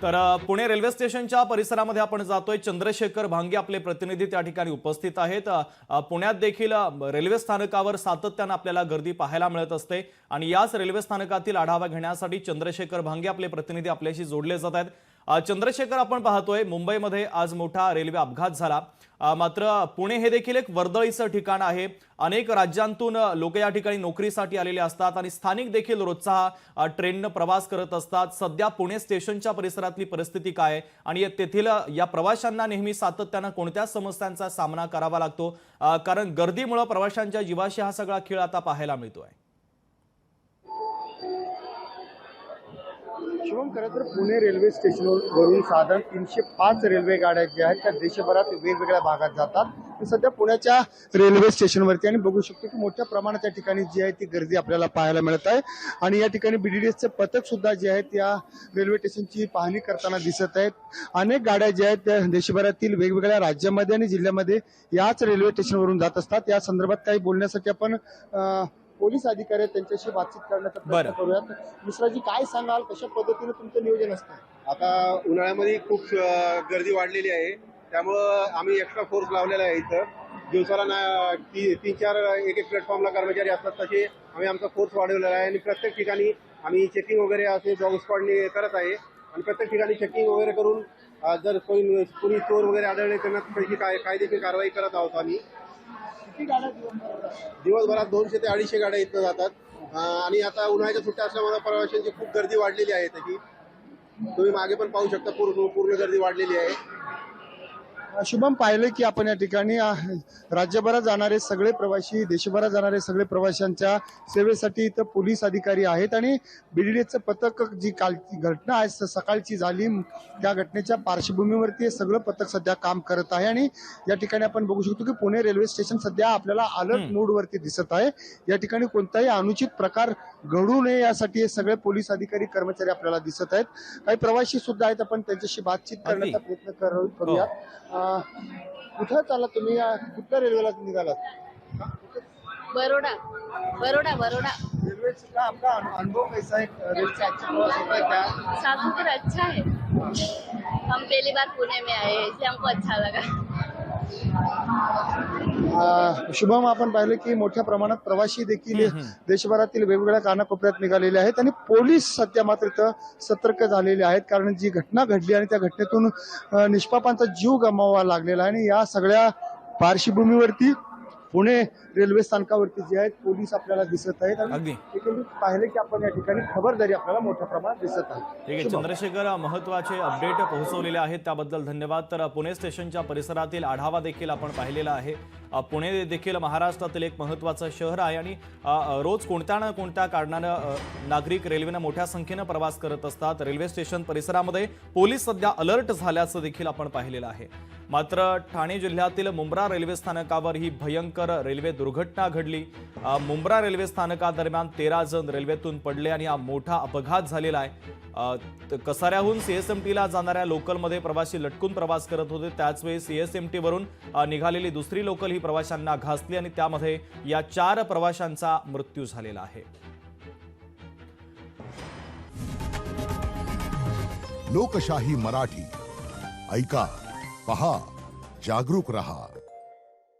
तर पुणे रेल्वे स्टेशनच्या परिसरामध्ये आपण जातोय। चंद्रशेखर भांगे आपले प्रतिनिधी त्या ठिकाणी उपस्थित आहेत। पुण्यात देखील रेल्वे स्थानकावर सातत्याने आपल्याला गर्दी पाहायला मिळत असते आणि याच रेल्वे स्थानकातील आढावा घेण्यासाठी चंद्रशेखर भांगे आपले प्रतिनिधी आपल्याशी जोडले जात आहेत। चंद्रशेखर, आपण पाहतोय मुंबईमध्ये आज मोठा रेल्वे अपघात झाला, मात्र पुणे हे देखील एक वर्दळीचं ठिकाण आहे। अनेक राज्यांतून लोक या ठिकाणी नोकरीसाठी आलेले असतात आणि स्थानिक देखील रोजचा ट्रेनने प्रवास करत असतात। सध्या पुणे स्टेशनच्या परिसरातली परिस्थिती काय आहे आणि तेथील या प्रवाशांना नेहमी सातत्याने कोणत्या समस्यांचा सामना करावा लागतो, कारण गर्दीमुळे प्रवाशांच्या जीवाशी हा सगळा खेळ आता पाहायला मिळतोय। शिवम, खरं तर पुणे रेल्वे स्टेशनवरून साधारण 305 रेल्वे गाड्या ज्या आहेत त्या देशभरात वेगवेगळ्या भागात जातात। तर सध्या पुण्याच्या रेल्वे स्टेशनवरती आणि बघू शकतो की मोठ्या प्रमाणात या ठिकाणी जी आहे ती गर्दी आपल्याला पाहायला मिळत आहे आणि या ठिकाणी BDDSचे पथक सुद्धा जे आहेत या रेल्वे स्टेशनची पाहणी करताना दिसत आहेत। अनेक गाड्या ज्या आहेत त्या देशभरातील वेगवेगळ्या राज्यामध्ये आणि जिल्ह्यामध्ये याच रेल्वे स्टेशनवरून जात असतात। या संदर्भात काही बोलण्यासाठी आपण पोलीस अधिकारी आहेत त्यांच्याशी बातचीत करण्याचा प्रयत्न करूयात। मिश्राजी, काय सांगाल, कशा पद्धतीने तुमचं नियोजन असतं? आता उन्हाळ्यामध्ये खूप गर्दी वाढलेली आहे, त्यामुळं आम्ही एक्स्ट्रा फोर्स लावलेला आहे। इथं दिवसाला 3-4 एक प्लॅटफॉर्मला कर्मचारी असतात, तसे आम्ही आमचा फोर्स वाढवलेला आहे आणि प्रत्येक ठिकाणी आम्ही चेकिंग वगैरे असे डॉग स्क्वॉडने करत आहे आणि प्रत्येक ठिकाणी चेकिंग वगैरे करून जर कोणी चोर वगैरे आढळले त्यांना त्याची कायदेशीर कारवाई करत आहोत आम्ही। दिवसभरात 200 ते 250 गाड्या इथं जातात आणि आता उन्हाळ्याच्या सुट्ट्या असल्यामुळे प्रवाशांची खूप गर्दी वाढलेली आहे। त्याची तुम्ही मागे पण पाहू शकता, पूर्ण गर्दी वाढलेली आहे। शुभम, पाहिलं की आपण या ठिकाणी राज्यभरात जाणारे सगळे प्रवासी, देशभरात जाणारे सगळे प्रवाशांच्या सेवेसाठी इथं पोलीस अधिकारी आहेत आणि BDDSचं पथक जी कालची घटना आहे सकाळची झाली त्या घटनेच्या पार्श्वभूमीवरती हे सगळं पथक सध्या काम करत आहे आणि या ठिकाणी आपण बघू शकतो की पुणे रेल्वे स्टेशन सध्या आपल्याला अलर्ट मोडवरती दिसत आहे। या ठिकाणी कोणताही अनुचित प्रकार घडू नये यासाठी हे सगळे पोलीस अधिकारी कर्मचारी आपल्याला दिसत आहेत। काही प्रवासी सुद्धा आहेत, आपण त्यांच्याशी बातचीत करण्याचा प्रयत्न करूया। कुठं चालला तुम्ही? कुठल्या रेल्वेला निघालात? बरोडा। रेल्वेचा आपका अनुभव कैसा है? रेल से अच्छा प्रवास होता है क्या? साधु पर अच्छा है। हम पहली बार पुणे में आए हैं, इसलिए हमको अच्छा लगा। शुभम, आपण पाहिलं की मोठ्या प्रमाणात प्रवासी देखील देशभरातील वेगवेगळ्या कानाकोपऱ्यात निघालेले आहेत आणि पोलीस सध्या मात्र इथं सतर्क झालेले आहेत, कारण जी घटना घडली आणि त्या घटनेतून निष्पापांचा जीव गमवावा लागलेला आहे आणि या सगळ्या पार्श्वभूमीवरती पुणे रेल्वे स्थानकावरती जे आहेत पोलीस आपल्याला दिसत आहेत आणि एकंदरीत पाहिले की आपण या ठिकाणी खबरदारी आपल्याला मोठ्या प्रमाणात दिसत आहे। ठीक आहे चंद्रशेखर, महत्त्वाचे अपडेट पोहोचवलेले आहेत त्याबद्दल धन्यवाद। तर पुणे स्टेशनच्या परिसरातील आढावा देखील आपण पाहिलेला आहे। पुणे देखील महाराष्ट्रातील एक महत्त्वाचं शहर आहे आणि रोज कोणत्या ना कोणत्या कारणानं नागरिक रेल्वेने मोठ्या संख्येने प्रवास करत असतात। रेल्वे स्टेशन परिसरामध्ये पोलीस सध्या अलर्ट झाल्याचं देखील आपण पाहिलेलं आहे। मात्र ठाणे जिल्ह्यातील मुंब्रा रेल्वे स्थानकावर ही भयंकर रेल्वे दुर्घटना घडली। मुंब्रा रेल्वे स्थानकादरम्यान 13 जण रेल्वेतून पडले आणि हा मोठा अपघात झालेला आहे। कसाऱ्याहून CSMTला जाणाऱ्या लोकलमध्ये प्रवासी लटकून प्रवास करत होते, त्याचवेळी CSMT वरून निघालेली दुसरी लोकल ही प्रवाशांना घासली आणि त्यामध्ये या 4 प्रवाशांचा मृत्यू झालेला आहे। लोकशाही मराठी ऐका, पहा, जागरूक रहा।